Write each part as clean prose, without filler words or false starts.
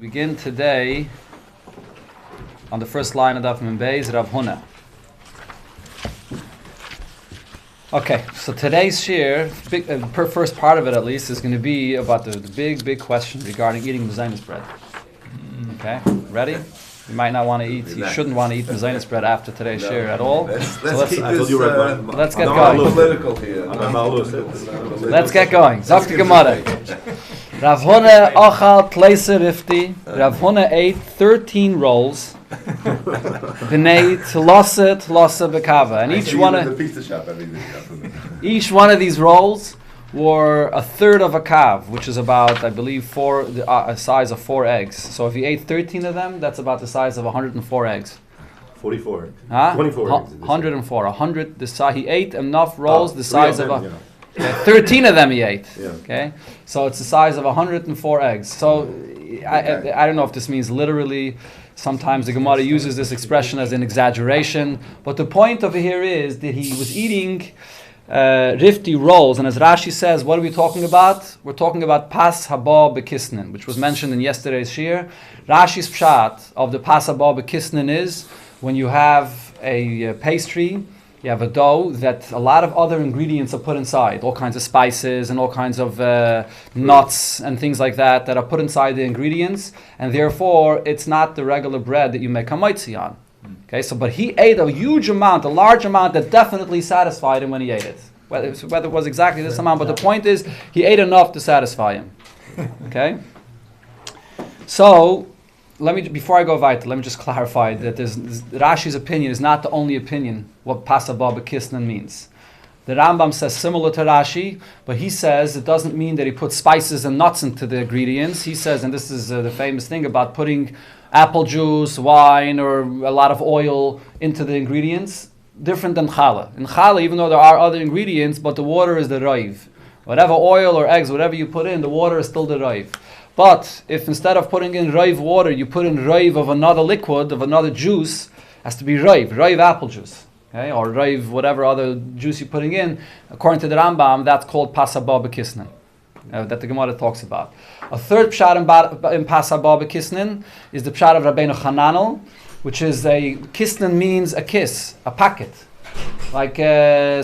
Begin today on the first line of Daf Mem Beis, Rav Huna. Okay, so today's shir, first part of it at least, is going to be about the big question regarding eating mezainis bread. Okay, ready? You might not want to eat. You shouldn't want to eat mezainis bread after today's shir at all. Let's get going. Political here. Let's get going. Zakti Gemara. Rav Huna achal tleiser rifti. Rav Huna ate 13 rolls. B'nei tlasa b'kava, and each one of these rolls were a third of a kav, which is about, I believe, a size of 4 eggs. So if you ate 13 of them, that's about the size of 104 eggs. 44. Huh? 24 eggs. 104. 100. He ate enough rolls the size of a. 13 of them he ate. Yeah. Okay, so it's the size of 104 eggs. So I don't know if this means literally. Sometimes the Gemara uses this expression as an exaggeration, but the point over here is that he was eating rifti rolls, and as Rashi says, what are we talking about? We're talking about pas haba bekisnin, which was mentioned in yesterday's shir. Rashi's pshat of the pas haba bekisnin is when you have a pastry. You have a dough that a lot of other ingredients are put inside, all kinds of spices and all kinds of nuts and things like that are put inside the ingredients, and therefore it's not the regular bread that you make hamaitzi on. Okay, so but he ate a large amount that definitely satisfied him when he ate it. Whether it was exactly this amount, but the point is he ate enough to satisfy him. Okay, so. Before I go weiter, let me just clarify that Rashi's opinion is not the only opinion what pasaba b'kisnan means. The Rambam says similar to Rashi, but he says it doesn't mean that he puts spices and nuts into the ingredients. He says, and this is the famous thing about putting apple juice, wine, or a lot of oil into the ingredients, different than challah. In challah, even though there are other ingredients, but the water is the raiv. Whatever oil or eggs, whatever you put in, the water is still the raiv. But if instead of putting in raiv water, you put in raiv of another liquid, of another juice, it has to be raiv apple juice, okay, or raiv whatever other juice you're putting in. According to the Rambam, that's called pasaba b'kisnin, that the Gemara talks about. A third pshat in pasaba b'kisnin is the pshat of Rabbeinu Hananel, which is kisnin means a kiss, a packet. Like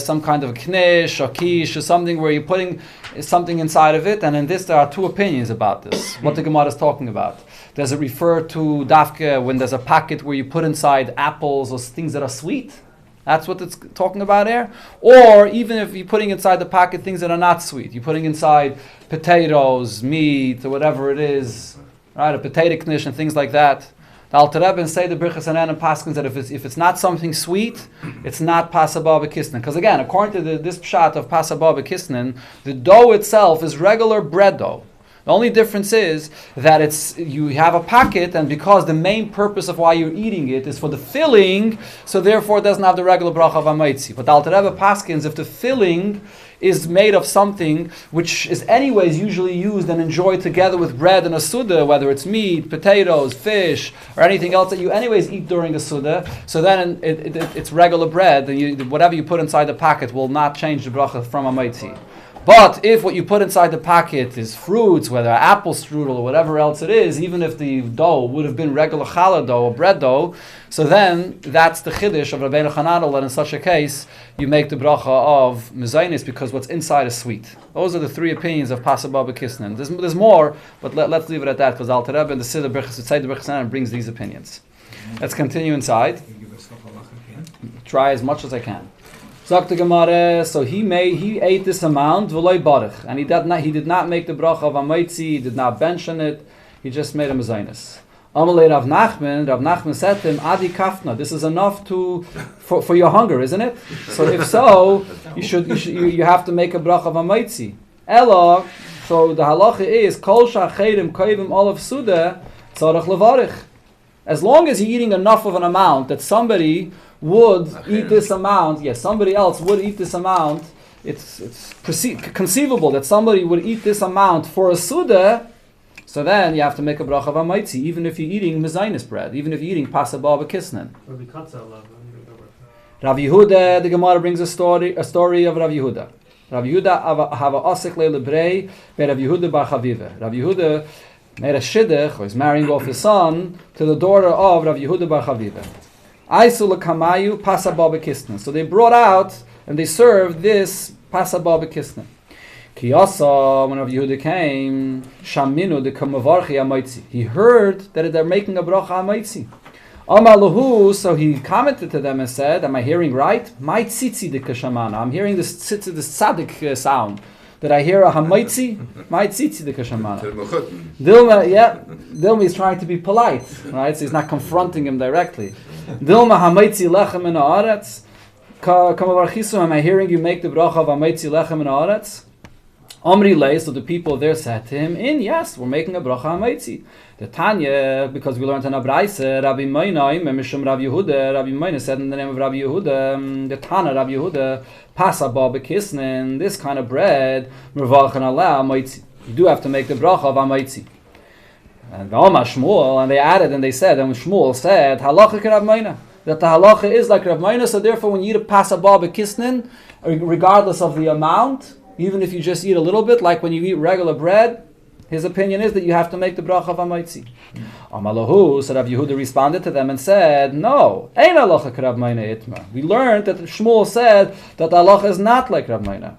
some kind of a knish or quiche or something where you're putting something inside of it, and in this there are two opinions about this, what the Gemara is talking about. Does it refer to dafke when there's a packet where you put inside apples or things that are sweet? That's what it's talking about here. Or even if you're putting inside the packet things that are not sweet, you're putting inside potatoes, meat, or whatever it is, right? A potato knish and things like that. The Alter Rebbe say the Brachos and Paskins that if it's not something sweet, it's not pasaba b'kisnin. Because again, according to this pshat of pasaba b'kisnin, the dough itself is regular bread dough. The only difference is that you have a packet, and because the main purpose of why you're eating it is for the filling, so therefore it doesn't have the regular bracha of amaitzi. But the Alter Rebbe Paskins, if the filling is made of something which is anyways usually used and enjoyed together with bread and a suda, whether it's meat, potatoes, fish, or anything else that you anyways eat during a suda, so then it's regular bread, and whatever you put inside the packet will not change the bracha from amaitzi. But if what you put inside the packet is fruits, whether apple strudel or whatever else it is, even if the dough would have been regular challah dough or bread dough, so then that's the chiddush of Rabbeinu Hananel, that in such a case you make the bracha of mezainis because what's inside is sweet. Those are the three opinions of pasaba b'kisnin. There's more, but let's leave it at that because Alter Rebbe and the Siddur Brachos brings these opinions. Let's continue inside. Try as much as I can. Sagt the Gemara, so he ate this amount, v'loi barich, and he did not make the bracha of amaitzi, he did not bention it, he just made a mezainis. Amalei Rav Nachman said to him, Adi kafna, this is enough for your hunger, isn't it? So if so, you have to make a bracha of amaitzi. Ela, so the halacha is kol shacherim koivim olav suda tzarich levarich. As long as you're eating enough of an amount that somebody would eat this amount, yes, somebody else would eat this amount, it's conceivable that somebody would eat this amount for a suda, so then you have to make a bracha of amaitzi, even if you're eating mezainis bread, even if you're eating pasaba b'kisnin. Rav Yehuda, the Gemara brings a story of Rav Yehuda. Rav Yehuda have a asik le'lebrei be Rav Yehuda bar Chaviva. Rav Yehuda made a shidduch, or he's marrying off his son, to the daughter of Rav Yehuda bar Chaviva. Aisu lekamayu pasaba bekisnan. So they brought out and they served this pasaba bekisnan. Kiyasa, when Rav Yehuda came, Shaminu de kamavarchi amaitzi. He heard that they're making a bracha amaitzi. Amalahu, so he commented to them and said, "Am I hearing right? My tzitzi de kashamana. I'm hearing this tzitzi, this tzaddik sound. Did I hear a hamaitzi? My tzitzi de kashamana." Dilma is trying to be polite, right? So he's not confronting him directly. Dilma hamaitzi lechem in haaretz. Kamavarchisu, am I hearing you make the bracha of hamaitzi lechem in haaretz? Omri lei, so the people there said to him, yes, we're making a bracha hamaitzi. The Tanya, because we learned in Abraise, Rabbi Moinai, Mishum Rabbi Yehuda, Rabbi Moinai said in the name of Rabbi Yehuda, the Tana Rabbi Yehuda, Pasaba bekisnen, this kind of bread, Mervachan Allah hamaitzi. You do have to make the bracha of hamaitzi. And V'Omar Shmuel, and they added and they said, and Shmuel said, Halacha ke Rabbi Moinai, that the halacha is like Rabbi Moinai, so therefore when you eat a Pasaba bekisnen, regardless of the amount, even if you just eat a little bit, like when you eat regular bread, his opinion is that you have to make the bracha of hamaitzi. Amalahu, so Rav Yehuda responded to them and said, no, ein halacha k'Rav Moinai itma. We learned that Shmuel said that the halacha is not like Rav Moinai.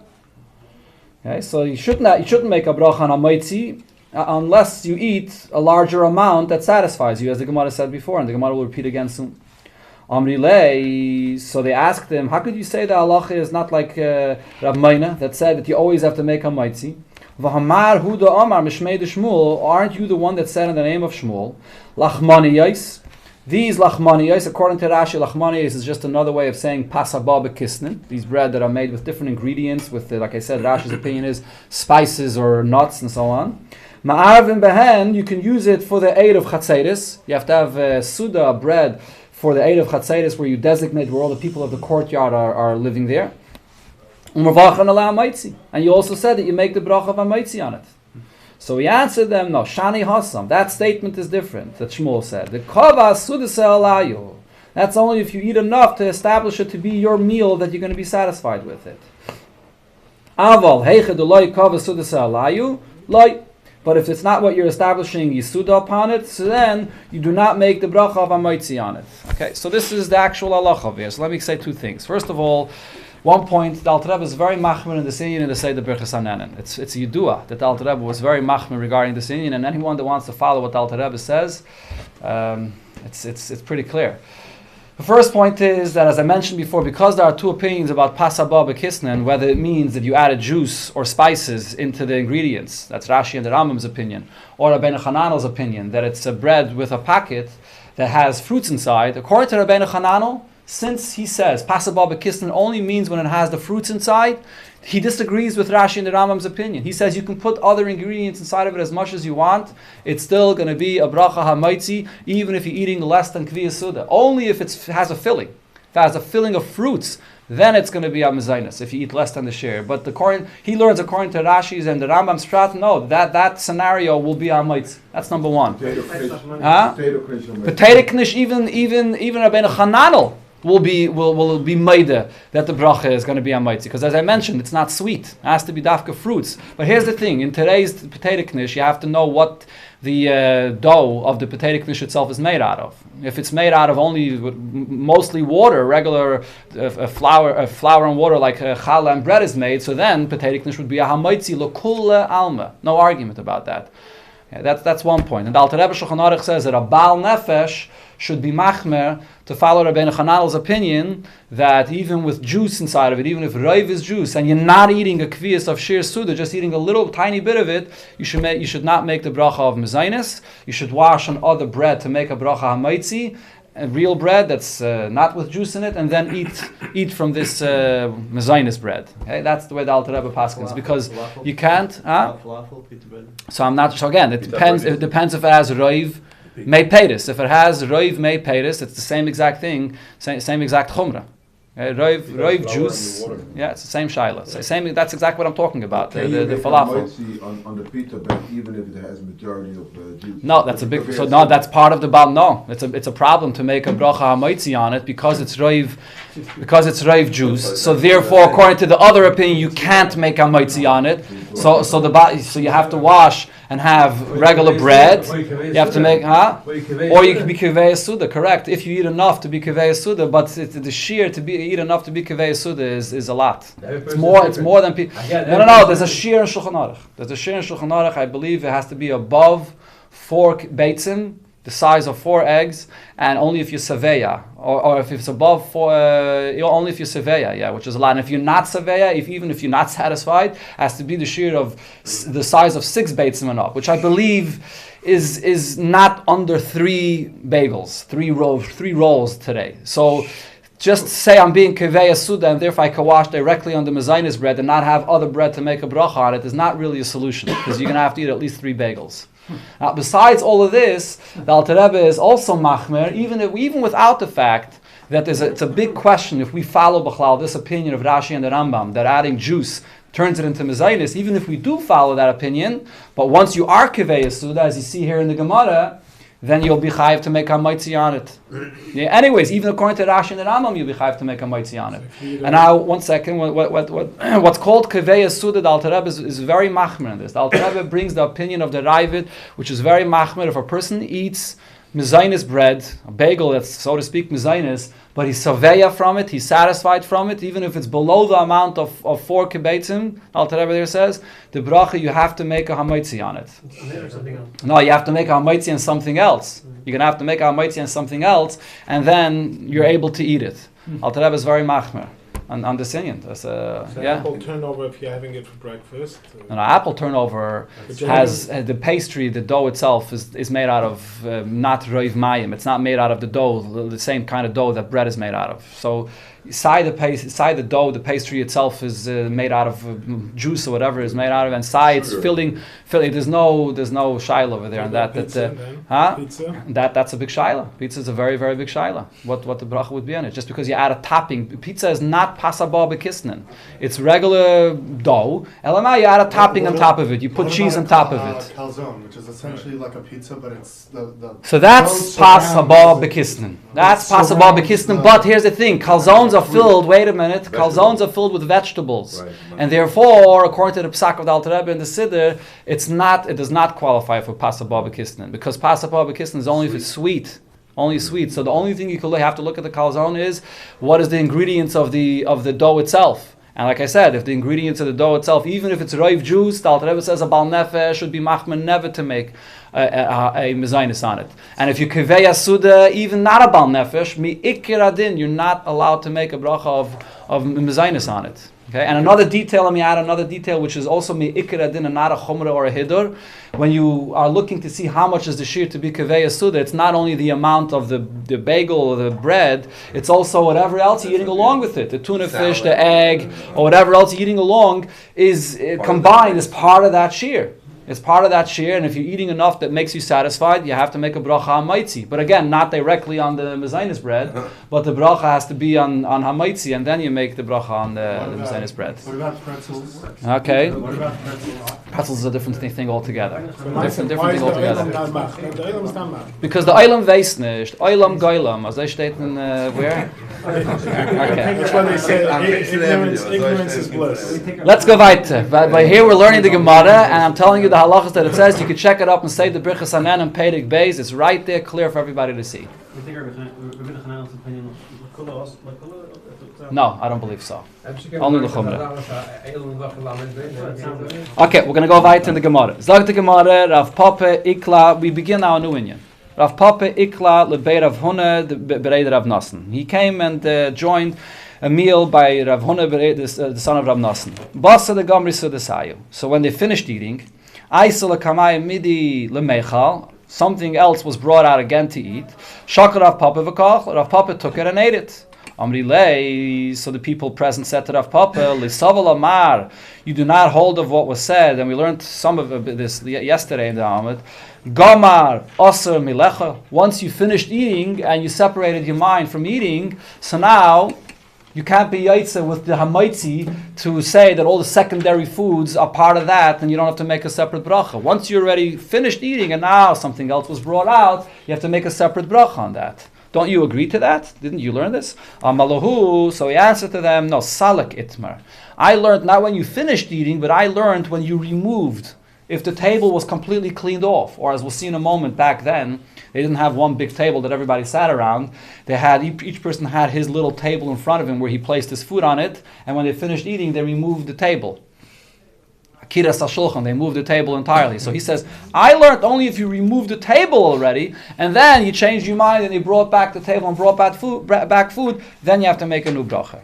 Okay, so you shouldn't make a bracha on hamaitzi unless you eat a larger amount that satisfies you, as the Gemara said before, and the Gemara will repeat again soon. Amrilei, so they asked him, how could you say that halacha is not like Rav Moinai that said that you always have to make hamaitzi? V'hamar huda amar mishmei de Shmuel, aren't you the one that said in the name of Shmuel, lachmaniyos? These lachmaniyos, according to Rashi, lachmaniyos is just another way of saying pasaba bekisnen. These bread that are made with different ingredients, with like I said, Rashi's opinion is spices or nuts and so on. Ma'arvin behen, you can use it for the aid of chatzeris. You have to have suda bread for the aid of chatzeris, where you designate where all the people of the courtyard are living there. And you also said that you make the bracha of hamaitzi on it. So he answered them, no, shani hasam. That statement is different, that Shmuel said. The kava sudase alayu. That's only if you eat enough to establish it to be your meal that you're going to be satisfied with it. Aval heicheduloi kava sudase alayu loy. But if it's not what you're establishing Yisuda upon it, so then you do not make the bracha of hamaitzi on it. Okay, so this is the actual halacha here. So let me say two things. First of all, one point, the Alter Rebbe is very machmer in this inyan in the Seder Birchas Hananen. It's a yidua that the Alter Rebbe was very machmer regarding this inyan, and anyone that wants to follow what the Alter Rebbe says, it's pretty clear. The first point is that, as I mentioned before, because there are two opinions about pasaba bekisnen, whether it means that you added juice or spices into the ingredients, that's Rashi and the Rambam's opinion, or Rabbeinu Hananel's opinion, that it's a bread with a packet that has fruits inside. According to Rabbeinu Hananel, since he says pasaba bekisnen only means when it has the fruits inside, he disagrees with Rashi and the Rambam's opinion. He says you can put other ingredients inside of it as much as you want. It's still going to be a bracha hamaitzi, even if you're eating less than kviyas suda. Only if it has a filling. If it has a filling of fruits, then it's going to be a mezainis, if you eat less than the share. But he learns according to Rashi's and the Rambam's strat, no, that scenario will be hamaitzi. That's number one. Potato knish, even Rabbeinu Hananel will be maida that the bracha is going to be hamaitzi, because as I mentioned, it's not sweet. It has to be dafka fruits. But here's the thing: in today's potato knish, you have to know what the dough of the potato knish itself is made out of. If it's made out of only mostly water, regular flour and water like challah and bread is made, so then potato knish would be a hamaitzi lokula alma. No argument about that. Yeah, that's one point. And the Alter Rebbe Shulchan Aruch says that a Baal Nefesh should be machmer to follow Rabbeinu Hananel's opinion that even with juice inside of it, even if raiv is juice, and you're not eating a kviyas of shir suda, just eating a little tiny bit of it, you should not make the bracha of mezainis. You should wash on other bread to make a bracha hamaitzi, real bread that's not with juice in it, and then eat from this mezainis bread. Okay, that's the way the Alter Rebbe paskins, because you can't. So I'm not. So again, it depends. It depends if it has raiv may peiris. If it has raiv may peiris, it's the same exact thing, same exact chumrah. Raiv juice, yeah, it's the same shaila. Same. That's exactly what I'm talking about. The falafel on the pita bread, even if it has majority of juice. No, that's a big. So no, that's part of the bal. No, it's a problem to make a bracha hamaitzi on it because it's raiv juice. So therefore, according to the other opinion, you can't make hamaitzi on it. So you have to wash and have regular bread. You have to make, or you can be kivei suda. Correct. If you eat enough to be kivei suda, but the shear to eat enough to be kivei suda is a lot. It's more than people. No. There's a shear in Shulchan Aruch. I believe it has to be above 4 beitzim, the size of 4 eggs, and only if you're seveya, or if it's above 4, only if you're seveya, which is a lot. And if you're not seveya, even if you're not satisfied, it has to be the shear of the size of 6 beitzim and up, which I believe is not under 3 bagels, 3 rolls today. So just say I'm being kevei suda and therefore I can wash directly on the mezainis bread and not have other bread to make a bracha on it is not really a solution, because you're going to have to eat at least 3 bagels. Now, besides all of this, the Alter Rebbe is also machmer, even without the fact that it's a big question if we follow B'chlal this opinion of Rashi and the Rambam that adding juice turns it into mezainis. Even if we do follow that opinion, but once you are kevei suda, as you see here in the Gemara, then you'll be chayiv to make a maitzi on it. Anyways, even according to Rashi and the Rambam, you'll be chayiv to make a maitzi on it. And now, one second, what's called kevei suda, the Alter Rebbe is very machmer in this. The Alter Rebbe brings the opinion of the Ravid, which is very machmer. If a person eats mezainis bread, a bagel that's, so to speak, mezainis, but he's saveya from it, he's satisfied from it, even if it's below the amount of 4 kibbetzim, Alter Rebbe there says, the bracha, you have to make a hamaitzi on it. No, you have to make a hamaitzi on something else. You're going to have to make a hamaitzi on something else, and then you're able to eat it. Alter Rebbe is very machmer on this inyan. Apple turnover if you're having it for breakfast. Apple turnover has the pastry, the dough itself is made out of not roiv mayim. It's not made out of the dough, the same kind of dough that bread is made out of. So side the dough, the pastry itself is made out of juice or whatever is made out of, and sides filling. There's no shaila over there on that. Pizza. That's a big shaila. Pizza is a very, very big shaila. What the bracha would be on it? Just because you add a topping, pizza is not pasaba bekisnin. It's regular dough. Elamai, you add a topping on top of it. You put cheese on top of it. Calzone, which is essentially like a pizza, but it's the so that's pasaba bekisnin. That's pasaba bekisnin. But here's the thing: calzones are filled. Wait a minute. Calzones are filled with vegetables, and therefore, according to the Psak of the Alter Rebbe and the Siddur, it does not qualify for pasaba bekisnin, because pasaba bekisnin is only if it's sweet. Only sweet. So the only thing you have to look at the calzone is what is the ingredients of the dough itself. And like I said, if the ingredients of the dough itself, even if it's roiv juice, the Alter Rebbe says a bal nefesh should be machmer never to make a mezainis on it. And if you kivei suda, even not a bal nefesh, mi ikir adin, you're not allowed to make a bracha of mezainis on it. Okay, and let me add another detail, which is also me'ikir adin and not a chumrah or a hidur. When you are looking to see how much is the shear to be kaveh suda, it's not only the amount of the bagel or the bread, it's also whatever else you're eating along with it. The tuna fish, the egg, or whatever else you're eating along is combined as part of that shear. It's part of that shear, and if you're eating enough that makes you satisfied, you have to make a bracha hamaitzi. But again, not directly on the mezainis bread, but the bracha has to be on hamaitzi, and then you make the bracha on the mezainis bread. What about pretzels? Okay. What about pretzels? Pretzels is a different thing altogether. Different Why thing is the altogether. Eilam not mach? The Eilam is not mach. Because the Eilam weiß nicht. Eilam Geilam. As they state in where? Okay. That's why they say ignorance is bliss. Let's go weiter. By here we're learning the Gemara, and I'm telling you the halachas that it says. You can check it up and say the Brachos Hanan and Perek Beis. It's right there, clear for everybody to see. No, I don't believe so. Only the Chumrah. Okay, we're going to go weiter in the Gemara. Zog the Gemara, Rav Papa Ikla. We begin our new inyan. Rav Papa Ikla lebei Rav Huna berei Rav Nasan. He came and joined a meal by Rav Huna, the son of Rav Nasan. Basa the Gomri Sudasayu. So when they finished eating, Aisel kamay midi lemechal. Something else was brought out again to eat. Shakar Rav Papa v'kach. Rav Papa took it and ate it. Amri lei. So the people present said to Rav Papa, Lisaval Amar. You do not hold of what was said, and we learned some of this yesterday in the Amud. Gomar Aser Milecha. Once you finished eating and you separated your mind from eating, so now you can't be yaitze with the hamaitzi to say that all the secondary foods are part of that, and you don't have to make a separate bracha. Once you already finished eating and now something else was brought out, you have to make a separate bracha on that. Don't you agree to that? Didn't you learn this? Amalahu. So he answered to them, no, salak itmar. I learned not when you finished eating, but I learned when you removed. If the table was completely cleaned off, or as we'll see in a moment, back then, they didn't have one big table that everybody sat around. They had, each person had his little table in front of him where he placed his food on it, and when they finished eating, they removed the table. Akiras HaShulchan, they moved the table entirely. So he says, I learned only if you remove the table already, and then you changed your mind and you brought back the table and brought back food, then you have to make a new bracha.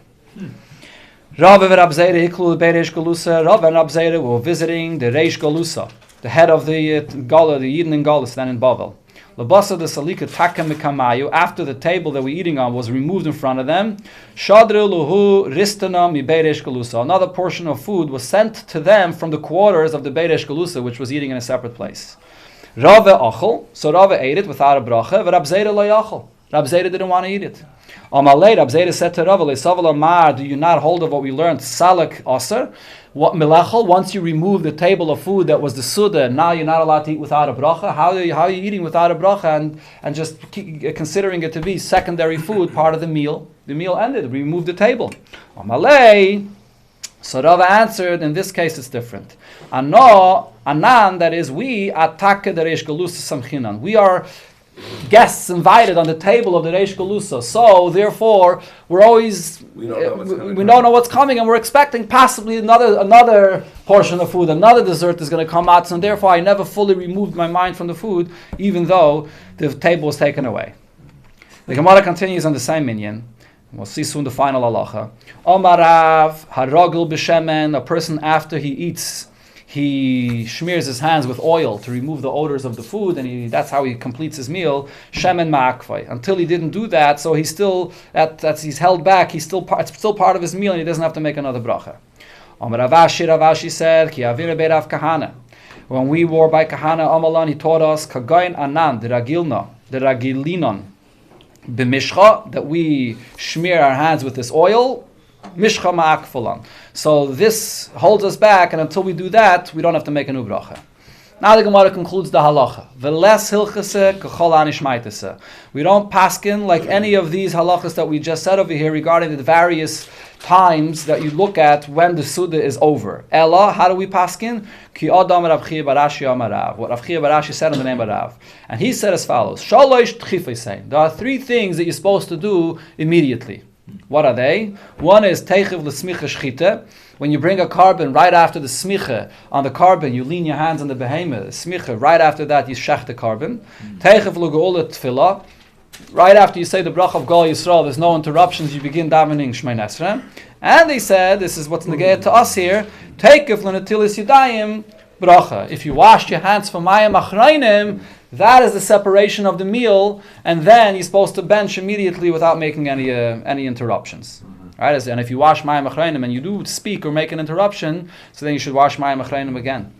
Rav and Rab Zera hiklu Reish Galusa. Rav and Rab Zera were visiting the Reish Galusa, the head of the Gala, the Yidden in Galus, then in Bavel. Labasa the Salika Taka Mikamayu, after the table that we're eating on was removed in front of them, Shadru Luhu Ristana mi Reish Galusa. Another portion of food was sent to them from the quarters of the Reish Galusa, which was eating in a separate place. Rava Achel, so Rava ate it without a bracha, but Rab Zera lo yachel. Rab Zera didn't want to eat it. Amalei, Rab Zera said to Rava, Leisavel Amar, do you not hold of what we learned? Salak Aser. What milachol? Once you remove the table of food that was the suda, now you're not allowed to eat without a bracha. How are you eating without a bracha and just considering it to be secondary food, part of the meal? The meal ended. Remove the table. Amalei. So Rava answered, in this case it's different. Anan, that is, we atake the Reish Galusa samchinan. We are guests invited on the table of the Reish Galusa. So therefore, we're always we don't know what's coming, and we're expecting possibly another portion of food, another dessert is going to come out. So therefore, I never fully removed my mind from the food, even though the table was taken away. The Gemara continues on the same minyan. We'll see soon the final halacha. Omarav haragil b'shemen. A person after he eats, he smears his hands with oil to remove the odors of the food, and that's how he completes his meal. Shemen ma'akvai. Until he didn't do that, so he's still he's held back. It's still part of his meal, and he doesn't have to make another bracha. Ravashi said, Ki avira beirav kahana. When we were by kahana amalan, he taught us kagayin anan the ragilinon b'mishcha, that we smear our hands with this oil. Mishcha ma'akfalan. So this holds us back, and until we do that, we don't have to make a new bracha. Now the Gemara concludes the halacha. V'les hilchase k'chol anishmaitase. We don't paskin like any of these halachas that we just said over here regarding the various times that you look at when the Suda is over. Ella, how do we paskin? Ki adam Rav Chia Barashi amarav. What Rav Chia Barashi said in the name of Rav. And he said as follows. Shalosh tchifesein. There are three things that you're supposed to do immediately. What are they? One is teichiv l'smicha shchita. When you bring a carbon right after the smicha on the carbon, you lean your hands on the behemoth. Smicha, right after that, you shech the carbon. Teichiv l'geula tefillah. Right after you say the bracha of Gal Yisrael, there's no interruptions, you begin davening Shmei Nesra. And they said, this is what's negated to us here, teichiv l'netilis yadayim bracha. If you wash your hands for mayim achrayim, that is the separation of the meal, and then you're supposed to bench immediately without making any interruptions. Right? And if you wash mayim achrayim and you do speak or make an interruption, so then you should wash mayim achrayim again.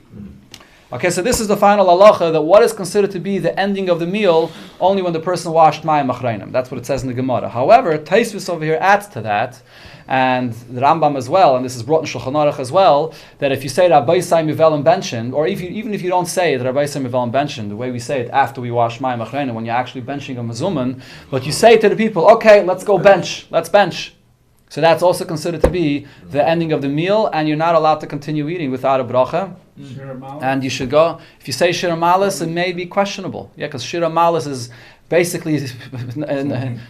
Okay, so this is the final halacha, that what is considered to be the ending of the meal only when the person washed mayim achrayim. That's what it says in the Gemara. However, Taisvis over here adds to that, and the Rambam as well, and this is brought in Shulchan Aruch as well, that if you say Rabbi Sai Mivel and Benchen, or even if you don't say it, Rabbi Sai Mivel and Benchen, the way we say it after we wash mayim achrayim, when you're actually benching a mazuman, but you say to the people, okay, let's go bench, let's bench. So that's also considered to be the ending of the meal, and you're not allowed to continue eating without a bracha. And you should go. If you say Shira Malis, it may be questionable. Yeah, because Shira Malis is basically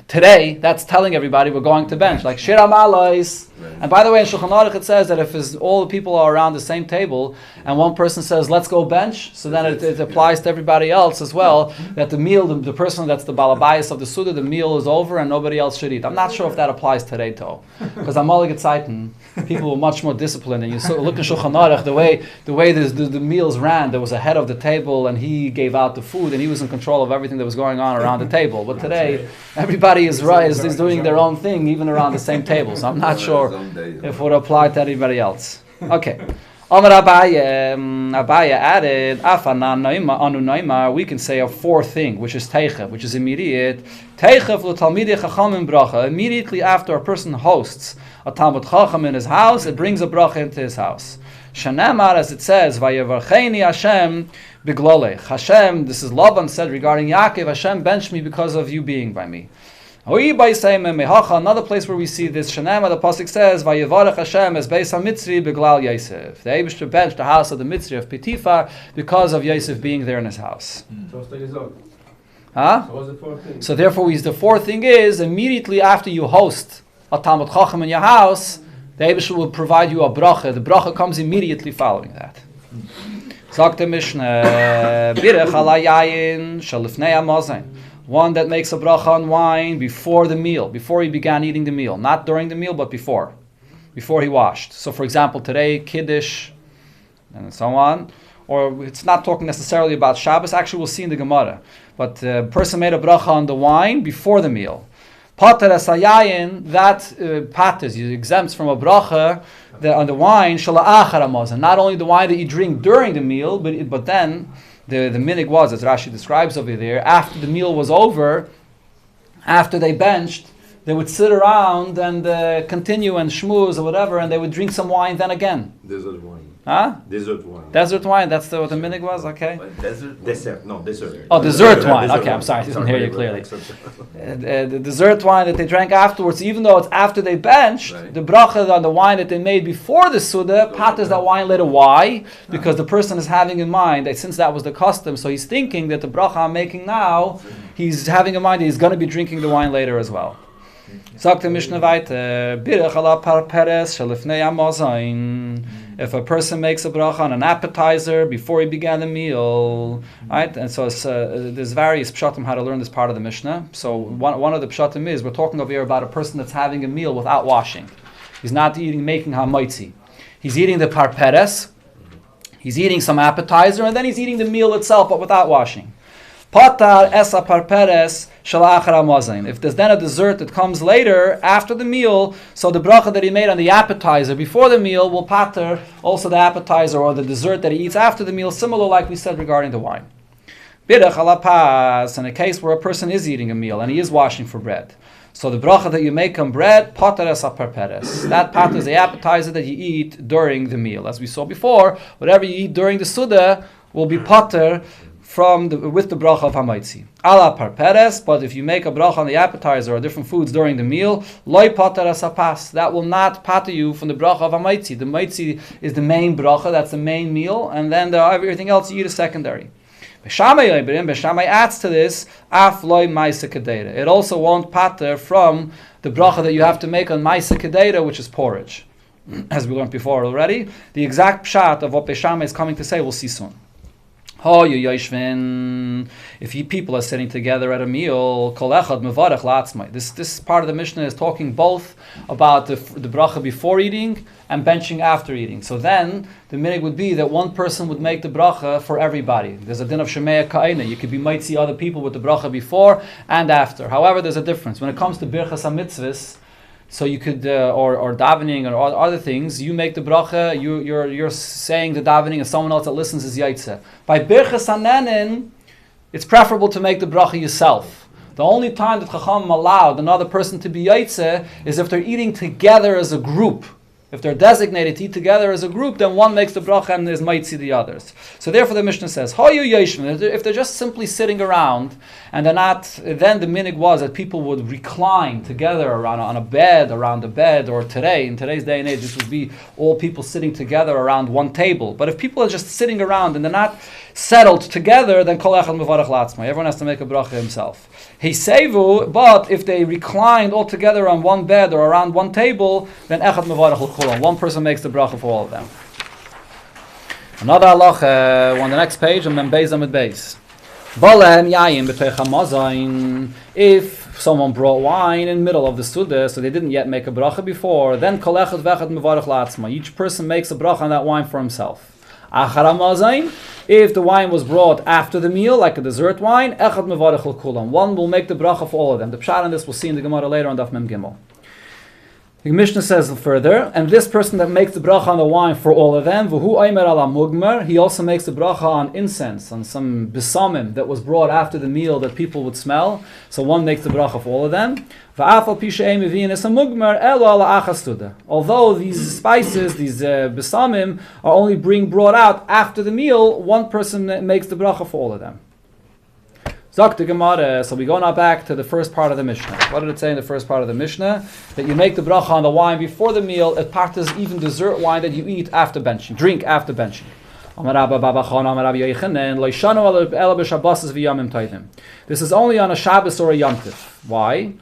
today. That's telling everybody we're going to bench, like Shira Malis. And by the way, in Shulchan Aruch it says that if all the people are around the same table and one person says let's go bench, so then it applies to everybody else as well. That the meal, the person that's the balabayas of the Suda, the meal is over and nobody else should eat. I'm not sure if that applies today though, because Amalig Zeiten, people were much more disciplined, and you look in Shulchan Aruch the way the meals ran. There was a head of the table, and he gave out the food, and he was in control of everything that was going on around the table. But today, everybody is doing their own thing, even around the same table. So I'm not sure if it would apply to anybody else. Okay. Amar Abaya added, Afanan Naima Anu Naima, we can say a fourth thing, which is Teichev, which is immediate. Teichev l'talmidei chachamim bracha. Immediately after a person hosts a Talmud Chacham in his house, it brings a bracha into his house. Shanamar, as it says, Vayevarcheini Hashem Biglolech. Hashem, this is Laban said regarding Yaakov, Hashem benched me because of you being by me. Another place where we see this, Shanema, the pasuk says, "Vayevarech Hashem es beis hamitzri beglal Yosef." The Eibishter benched the house of the Mitzri of Potiphar because of Yosef being there in his house. Huh? So therefore, the fourth thing is, immediately after you host a Talmud Chacham in your house, the Eibishter will provide you a bracha. The bracha comes immediately following that. Sagt the Mishnah, Birech ala yayin shalifnei hamazon. One that makes a bracha on wine before the meal, before he began eating the meal. Not during the meal, but before he washed. So for example, today, Kiddush, and so on. Or it's not talking necessarily about Shabbos, actually we'll see in the Gemara. But a person made a bracha on the wine before the meal. Pater esayayin, that paters, you exempts from a bracha on the wine, shala'achar hamazon. Not only the wine that you drink during the meal, but then the minig was, as Rashi describes over there, after the meal was over, after they benched, they would sit around and continue and schmooze or whatever, and they would drink some wine then again. Desert wine. Huh? Desert wine. Desert wine, that's what the minig was? Okay. Dessert. Oh, dessert wine. Okay, I'm sorry, I didn't hear you clearly. The dessert wine that they drank afterwards, even though it's after they benched, the bracha on the wine that they made before the Suda, paters that wine later. Why? Because the person is having in mind that since that was the custom, so he's thinking that the bracha I'm making now, he's having in mind that he's going to be drinking the wine later as well. Sagt the Mishnah weiter, Birech ala parperes shalifnei hamazon. If a person makes a bracha on an appetizer before he began the meal, right? And so there's various pshatim how to learn this part of the Mishnah. So one of the pshatim is, we're talking over here about a person that's having a meal without washing. He's not making hamaitzi. He's eating the parperes, he's eating some appetizer, and then he's eating the meal itself, but without washing. Patar esa parperes shalachar hamazon. If there's then a dessert that comes later after the meal, so the bracha that he made on the appetizer before the meal will pater also the appetizer or the dessert that he eats after the meal, similar like we said regarding the wine. Birech ala pas, in a case where a person is eating a meal and he is washing for bread. So the bracha that you make on bread, pater esa parperes. That pater is the appetizer that you eat during the meal. As we saw before, whatever you eat during the Suda will be pater with the bracha of hamaitzi. Ala parperes, but if you make a bracha on the appetizer or different foods during the meal, loy pater asapas, that will not pater you from the bracha of hamaitzi. The maitzi is the main bracha, that's the main meal, and then everything else you eat is secondary. Beshamai adds to this, af loy maisa kedera. It also won't pater from the bracha that you have to make on maisa kedera, which is porridge. As we learned before already, the exact pshat of what Beshamai is coming to say, we'll see soon. If people are sitting together at a meal, this part of the Mishnah is talking both about the bracha before eating and benching after eating. So then the minig would be that one person would make the bracha for everybody. There's a din of Shemaya Ka'ina. You could be might see other people with the bracha before and after. However, there's a difference. When it comes to Birchas HaMitzvahs, so you could, or davening or other things, you make the bracha, you're saying the davening, and someone else that listens is yaitze. By Birchas Hanenin, it's preferable to make the bracha yourself. The only time that Chacham allowed another person to be yaitze is if they're eating together as a group. If they're designated to eat together as a group, then one makes the bracha and is might see the others. So therefore the Mishnah says, if they're just simply sitting around and they're not, then the minig was that people would recline together around the bed, or in today's day and age, this would be all people sitting together around one table. But if people are just sitting around and they're not settled together, then kol echad mevarach latzmai. Everyone has to make a bracha himself. Heisevu, but if they reclined all together on one bed or around one table, then echad mevarach l'kulam. One person makes the bracha for all of them. Another halacha on the next page, and then beis amid beis. Balehem yayin b'teich hamazon. If someone brought wine in the middle of the suda, so they didn't yet make a bracha before, then kol echad v'echad mevarach latzmai. Each person makes a bracha on that wine for himself. Achar hamazon. If the wine was brought after the meal, like a dessert wine, echad mevarach l'kulam. One will make the bracha for all of them. The pshat on this we'll see in the Gemara later on Daf Mem Gimel. The Mishnah says further, and this person that makes the bracha on the wine for all of them, v'hu oimer ala mugmer, he also makes the bracha on incense, on some besamim that was brought after the meal that people would smell. So one makes the bracha for all of them. V'afal pi she'ei mevi'in es mugmer elo ala achas tuda. Although these spices, these besamim, are only being brought out after the meal, one person makes the bracha for all of them. Zok the Gemara. So we go now back to the first part of the Mishnah. What did it say in the first part of the Mishnah? That you make the bracha on the wine before the meal. It partas even dessert wine that you eat after benching, drink after benching. This is only on a Shabbos or a Yom Tov. Why?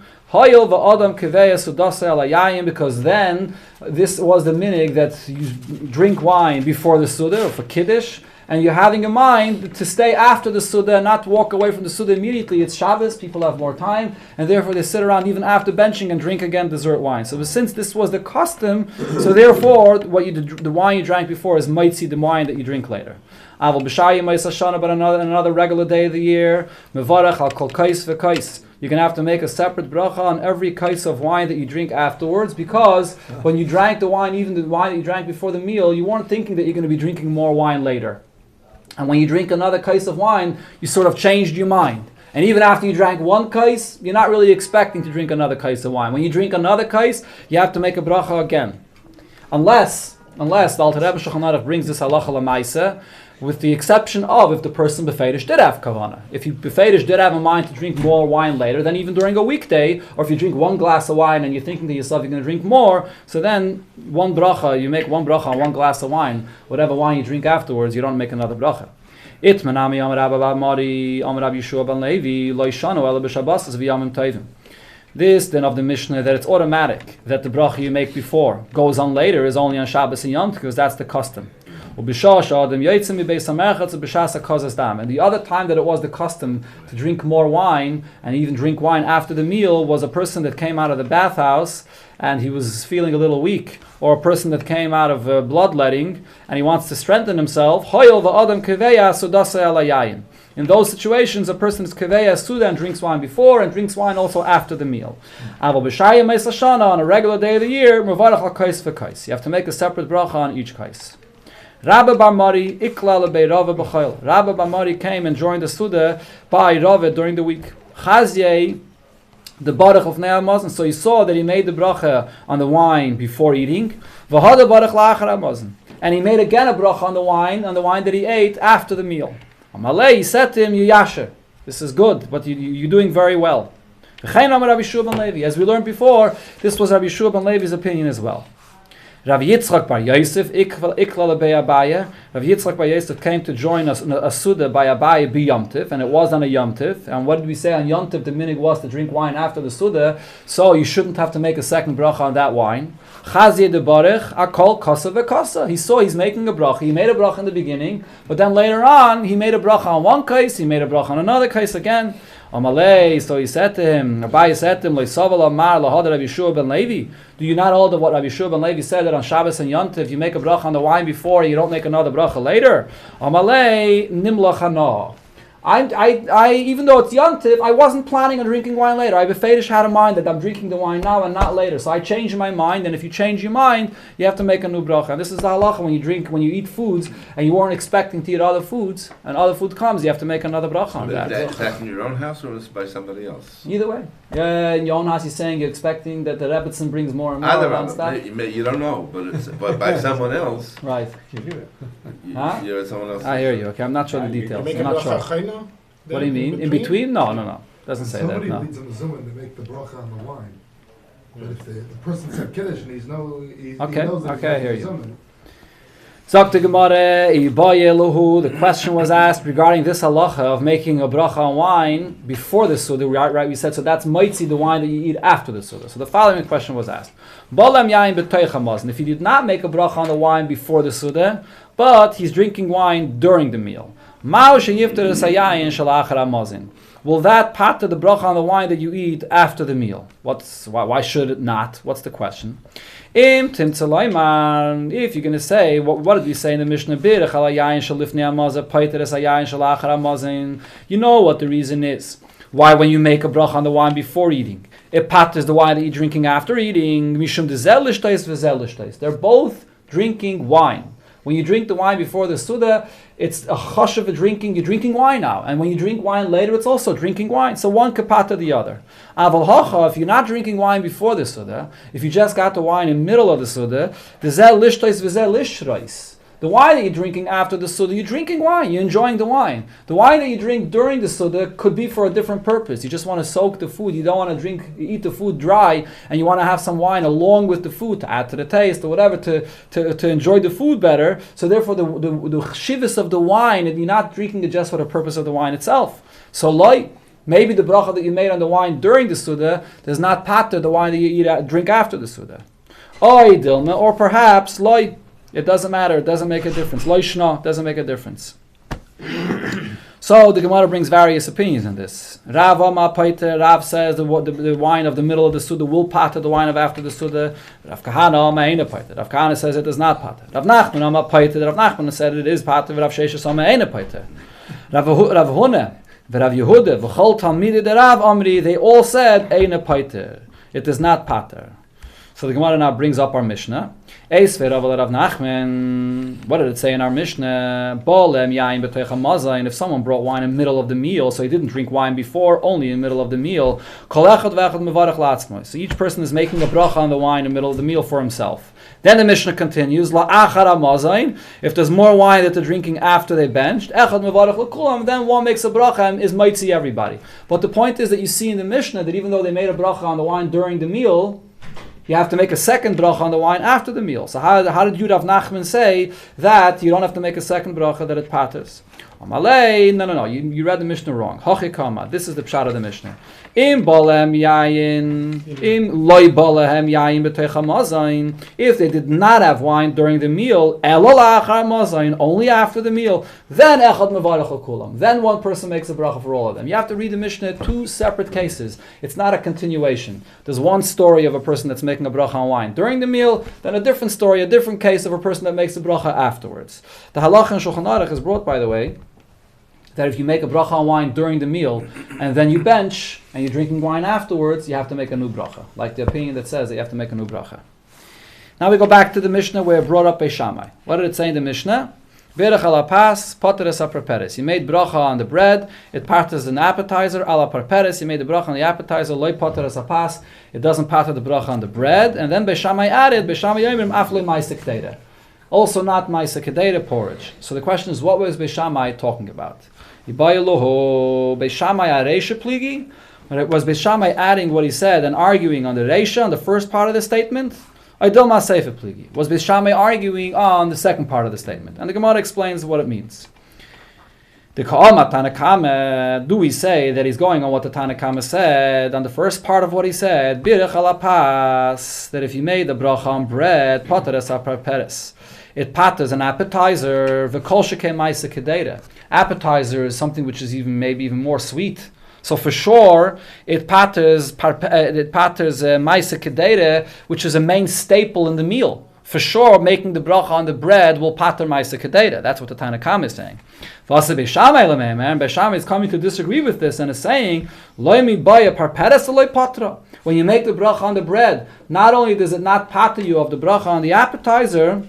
Because then this was the minig that you drink wine before the Suda or for Kiddush, and you're having in mind to stay after the Suda and not walk away from the Suda immediately. It's Shabbos, people have more time, and therefore they sit around even after benching and drink again dessert wine. So since this was the custom, so therefore the wine you drank before is mitzi, the wine that you drink later. But another regular day of the year, mevarach al kol kais v'kais. You're going to have to make a separate bracha on every kais of wine that you drink afterwards, because when you drank the wine, even the wine that you drank before the meal, you weren't thinking that you're going to be drinking more wine later. And when you drink another kais of wine, you sort of changed your mind. And even after you drank one kais, you're not really expecting to drink another kais of wine. When you drink another kais, you have to make a bracha again. Unless the Alter Rebbe Shulchan Aruch brings this halacha l'maisa, with the exception of if the person befedish did have kavanah. If you befedish did have in mind to drink more wine later, then even during a weekday, or if you drink one glass of wine and you're thinking to yourself you're going to drink more, so then one bracha, you make one bracha on one glass of wine, whatever wine you drink afterwards, you don't make another bracha. Itmanami Amar Abba Mari Amar Rabbi Yeshua ben Levi Lo Yishanu Ela b'Shabbos v'Yamim Tovim. This then of the Mishnah that it's automatic that the bracha you make before goes on later is only on Shabbos and Yom Tov, because that's the custom. And the other time that it was the custom to drink more wine and even drink wine after the meal was a person that came out of the bathhouse and he was feeling a little weak, or a person that came out of bloodletting and he wants to strengthen himself. In those situations, a person is keveya suda and drinks wine before and drinks wine also after the meal. On a regular day of the year, you have to make a separate bracha on each kais. Rabbi Bar Mari ikla lebei Rava b'chol. Rabbi Bar Mari came and joined the Suda by Rava during the week. Chazye, the barach of Ne'amazon, so he saw that he made the bracha on the wine before eating. V'hada barach la'achar Amazon. And he made again a bracha on the wine that he ate after the meal. Amalei, he said to him, Yasher, this is good, but you're doing very well. As we learned before, this was Rabbi Yeshua ben Levi's opinion as well. Rabbi Yitzchak bar Yosef, ikla lebei Abaye. Rabbi Yitzchak bar Yosef came to join us a Suda by Abaye bi Yom Tov, and it was on a Yom Tov. And what did we say on Yom Tov? The minig was to drink wine after the Suda, so you shouldn't have to make a second bracha on that wine. Chazye de barech akol kasa v'kasa. He saw he's making a bracha. He made a bracha in the beginning, but then later on he made a bracha on one case. He made a bracha on another case again. Amalei, so he said to him, Abaye said to him, Loisaval Amar lahad Rabbi Yeshua ben Levi. Do you not hold of what Rabbi Yeshua ben Levi said, that on Shabbos and Yom Tov you make a bracha on the wine before, you don't make another bracha later? Amalei nimlach hana. I even though it's Yom Tov, I wasn't planning on drinking wine later. I befedish had in mind that I'm drinking the wine now and not later. So I changed my mind, and if you change your mind, you have to make a new bracha. And this is the halacha when you eat foods and you weren't expecting to eat other foods, and other food comes, you have to make another bracha on that. Is that in your own house or is it by somebody else? Either way. In your own house, you're saying you're expecting that the Rebbetzin brings more and more around stuff. You don't know, but by someone else. Right. You do it. You're someone else. I hear you. Okay, I'm not sure the details. I'm not sure. What do you mean? In between? No. Doesn't say that. Somebody No. leads on the Zuma to make the bracha on the wine. But if the person said Kiddush and he knows that I hear you. Zuma. Zok the Gemara, the question was asked regarding this halacha of making a bracha on wine before the Suda. Right, we said, so that's mitzi, the wine that you eat after the Suda. So the following question was asked. If he did not make a bracha on the wine before the Suda, but he's drinking wine during the meal, will that pater the bracha on the wine that you eat after the meal? Why should it not? What's the question? If you're going to say, what did we say in the Mishnah? You know what the reason is. Why, when you make a bracha on the wine before eating, it patters the wine that you're drinking after eating. Mishum dezel lishtais v'zel lishtais. They're both drinking wine. When you drink the wine before the Suda, it's a chush of you're drinking wine now. And when you drink wine later, it's also drinking wine. So one could pater the other. Aval hacha, if you're not drinking wine before the Suda, if you just got the wine in the middle of the Suda, dezel lishtais v'zel lishtais. The wine that you're drinking after the Suda, you're drinking wine, you're enjoying the wine. The wine that you drink during the Suda could be for a different purpose. You just want to soak the food, you don't want to eat the food dry, and you want to have some wine along with the food to add to the taste or whatever, to enjoy the food better. So therefore the shivas of the wine, and you're not drinking it just for the purpose of the wine itself. So maybe the bracha that you made on the wine during the Suda does not pater the wine that you drink after the Suda. Or perhaps it doesn't matter. It doesn't make a difference. Loishna doesn't make a difference. So the Gemara brings various opinions on this. Rav says the wine of the middle of the Suda will pater the wine of after the Suda. Rav Kahana says it does not pater. Rav Nachman said it is pater. Rav Sheshes Rav Huna, Rav Yehuda, V'chol Talmidei de Rav Amri, they all said Eina pater. It does not pater. So the Gemara now brings up our Mishnah. What did it say in our Mishnah? If someone brought wine in the middle of the meal, so he didn't drink wine before, only in the middle of the meal, so each person is making a bracha on the wine in the middle of the meal for himself. Then the Mishnah continues, if there's more wine that they're drinking after they benched, then one makes a bracha and is mitzi everybody. But the point is that you see in the Mishnah that even though they made a bracha on the wine during the meal, you have to make a second bracha on the wine after the meal. So how did Rav Nachman say that you don't have to make a second bracha, that it paters? No. You read the Mishnah wrong. This is the pshat of the Mishnah. If they did not have wine during the meal, only after the meal, then one person makes a bracha for all of them. You have to read the Mishnah two separate cases. It's not a continuation. There's one story of a person that's making a bracha on wine during the meal, then a different story, a different case of a person that makes a bracha afterwards. The halacha in Shulchan Aruch is brought, by the way, that if you make a bracha on wine during the meal and then you bench and you're drinking wine afterwards, you have to make a new bracha. Like the opinion that says that you have to make a new bracha. Now we go back to the Mishnah where it brought up Beis Shammai. What did it say in the Mishnah? Berach ala pas, poteres a preperes. You made bracha on the bread, it patters an appetizer, ala preperes. You made the bracha on the appetizer, loy poteres a pas. It doesn't patter the bracha on the bread. And then Beis Shammai added, Beis Shammai yomrim afle ma'aseh kedera. Also not ma'aseh kedera porridge. So the question is, what was Beis Shammai talking about? Beis Shammai areisha pligi? Was Beis Shammai adding what he said and arguing on the reisha, on the first part of the statement? Was Beis Shammai arguing on the second part of the statement? And the Gemara explains what it means. The Ka'ama Tanakama, do we say that he's going on what the Tanakama said on the first part of what he said? Birech ala pas, that if you made the bracha on bread, pateres apraperes. It patters an appetizer. V'kol shekei ma'aseh kedera. Appetizer is something which is maybe even more sweet. So for sure, it patters ma'aseh kedera, which is a main staple in the meal. For sure, making the bracha on the bread will patter ma'aseh kedera. That's what the Tanakam is saying. Beis Shammai is coming to disagree with this and is saying, when you make the bracha on the bread, not only does it not patter you of the bracha on the appetizer,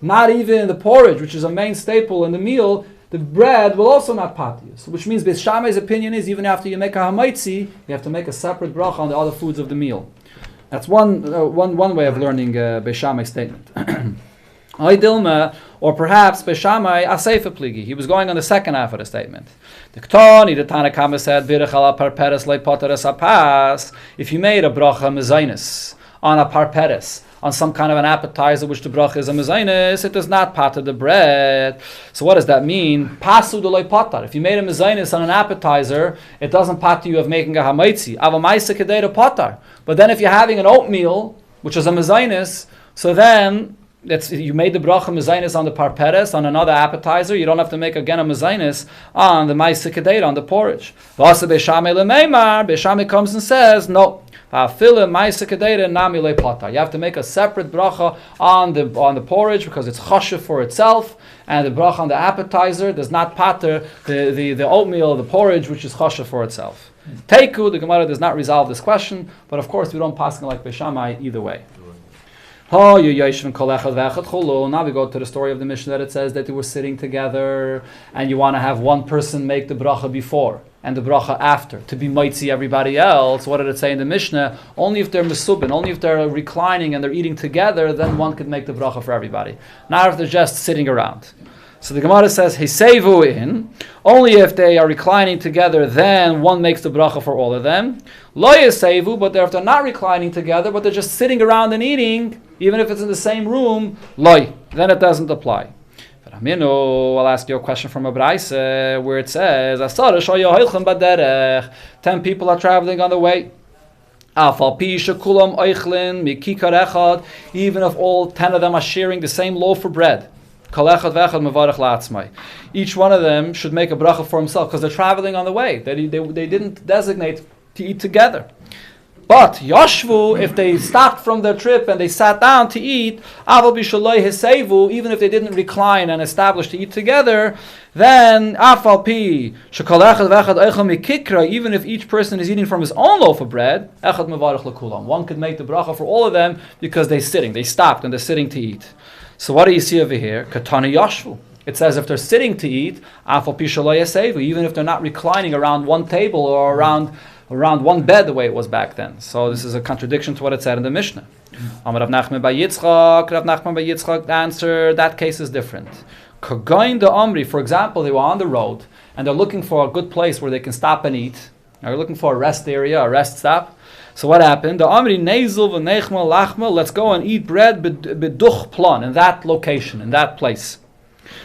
not even the porridge, which is a main staple in the meal, the bread will also not pater you. So which means Beis Shammai's opinion is even after you make a hamaitzi, you have to make a separate bracha on the other foods of the meal. That's one way of learning Beis Shammai's statement. Or perhaps Beis Shammai aseifa pligi. He was going on the second half of the statement. The Tanakama said, if you made a bracha mezainis on a parperes, on some kind of an appetizer which the bracha is a mezainis, it does not pater the bread. So what does that mean? Pasu de patar. If you made a mezainis on an appetizer, it doesn't pater you of making a hamaitzi. Avamaisa kedera patar. But then if you're having an oatmeal, which is a mezainis, so then you made the bracha mezainis on the parperes, on another appetizer, you don't have to make again a mezainis on the ma'aseh kedera, on the porridge. Beis Shammai comes and says, no. You have to make a separate bracha on the porridge because it's chashuv for itself, and the bracha on the appetizer does not pater the oatmeal, the porridge, which is chashuv for itself. Teiku, the Gemara does not resolve this question, but of course we don't pass like Beis Shammai either way. Now we go to the story of the Mishnah that it says that they were sitting together, and you want to have one person make the bracha before and the bracha after to be mitzi everybody else. What did it say in the Mishnah? Only if they're mesubin, only if they're reclining and they're eating together, then one could make the bracha for everybody. Not if they're just sitting around. So the Gemara says, Hisevu in, only if they are reclining together, then one makes the bracha for all of them. Lo Yisevu, but if they're not reclining together, but they're just sitting around and eating, even if it's in the same room, loy, then it doesn't apply. I'll ask you a question from a Braise where it says, 10 people are traveling on the way. Even if all 10 of them are sharing the same loaf of bread. Each one of them should make a bracha for himself because they're traveling on the way. They didn't designate to eat together. But Yashvu, if they stopped from their trip and they sat down to eat, even if they didn't recline and establish to eat together, then even if each person is eating from his own loaf of bread, one could make the bracha for all of them because they're sitting. They stopped and they're sitting to eat. So what do you see over here? Katana Yashvu. It says if they're sitting to eat, even if they're not reclining around one table or around one bed the way it was back then. So this is a contradiction to what it said in the Mishnah. Rav Nachman bar Yitzchak answered, that case is different. Kagoin de Omri, for example, they were on the road and they're looking for a good place where they can stop and eat. They're looking for a rest area, a rest stop. So what happened? The Omri Nezel v'nechma lachma, let's go and eat bread beduch plan, in that location, in that place.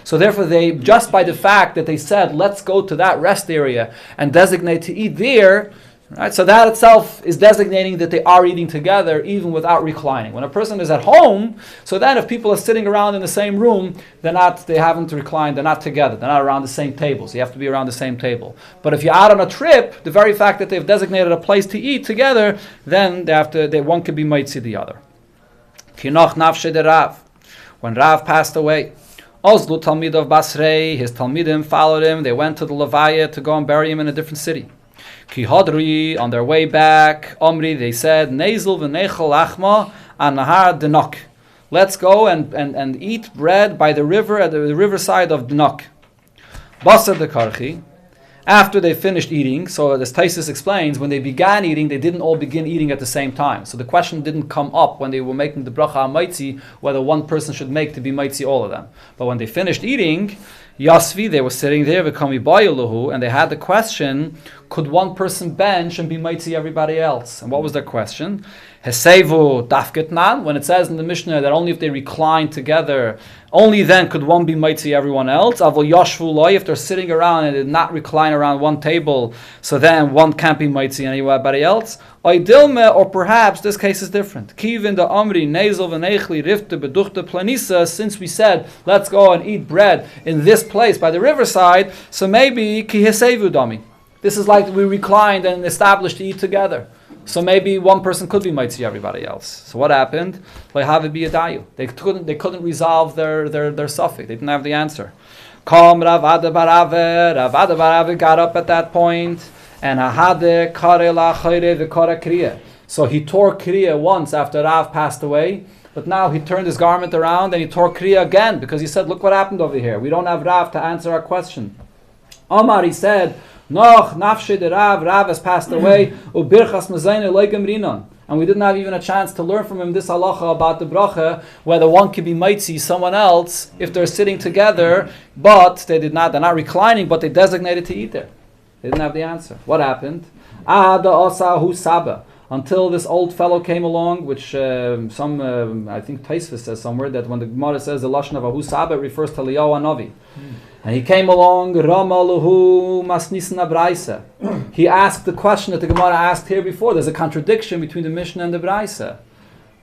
So therefore they, just by the fact that they said, let's go to that rest area and designate to eat there, right? So that itself is designating that they are eating together even without reclining. When a person is at home, so then if people are sitting around in the same room, they haven't reclined, they're not together, they're not around the same table, so you have to be around the same table. But if you're out on a trip, the very fact that they've designated a place to eat together, then one could be mitzi the other. When Rav passed away, Ozlu Talmid of Basrei, his Talmidim followed him, they went to the Levaya to go and bury him in a different city. Ki Hadri, on their way back, Omri, they said, Nezel v'nechel achma an nahar Dinok. Let's go and eat bread by the river at the riverside of Dinok. Basar de Karchi. After they finished eating, so as Taisus explains, when they began eating, they didn't all begin eating at the same time. So the question didn't come up when they were making the bracha ha-maitzi, whether one person should make to be maitzi all of them. But when they finished eating, Yasvi, they were sitting there, and they had the question, could one person bench and be maitzi everybody else? And what was their question? Hesevu dafketnan, when it says in the Mishnah that only if they recline together, only then could one be maitzi everyone else. Avol yashvu loy, if they're sitting around and did not recline around one table, so then one can't be maitzi anybody else. Oidilme, or perhaps this case is different. Kivin the amri nezel v'neichli rifte beduchte planisa, since we said let's go and eat bread in this place by the riverside, so maybe ki hesevu dami. This is like we reclined and established to eat together. So maybe one person could be mitzi everybody else. So what happened? They couldn't resolve their suffix. They didn't have the answer. Rav Ada Barave got up at that point and Ahade kare la chayre v'kara kriya. So he tore kriya once after Rav passed away, but now he turned his garment around and he tore kriya again because he said, look what happened over here. We don't have Rav to answer our question. Omar, he said, Noch nafshe de Rav has passed away, ubirchas mezayne loigem rinon. And we didn't have even a chance to learn from him this halacha about the bracha, whether one can be mitzi someone else if they're sitting together, but they're not reclining, but they designated to eat there. They didn't have the answer. What happened? Ada osahu saba. Until this old fellow came along, which I think Taisvis says somewhere, that when the Gemara says the Lashon of Ahu Saba, it refers to Eliyahu Hanavi. And he came along, Ramaluhu Masnisna Braisa. He asked the question that the Gemara asked here before. There's a contradiction between the Mishnah and the Braisa.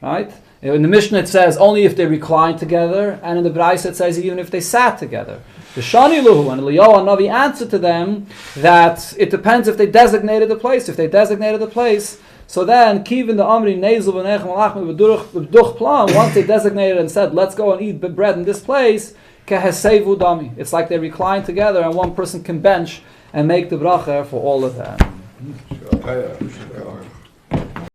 Right? In the Mishnah it says only if they reclined together, and in the Braisa it says even if they sat together. The Shani Luhu and Eliyahu Hanavi answered to them that it depends if they designated the place. If they designated the place, So then, Kivin the Amri Nezel V'nechem Alachim V'duch Plam, once they designated and said, let's go and eat bread in this place, Kehesevu Dami. It's like they recline together and one person can bench and make the bracha for all of them.